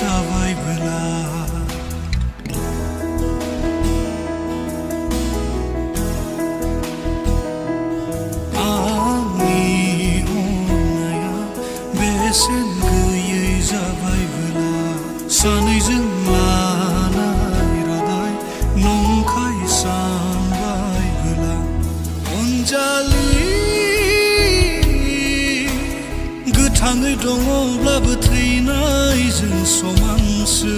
जाबायबोला आंनि अननाया बेसेन गैयै जाबायबोला सानैजों लानाय रादाय नंखाय सानबायबोला अनजालि गोथाङै दङब्लाबो थैनायजों समानसो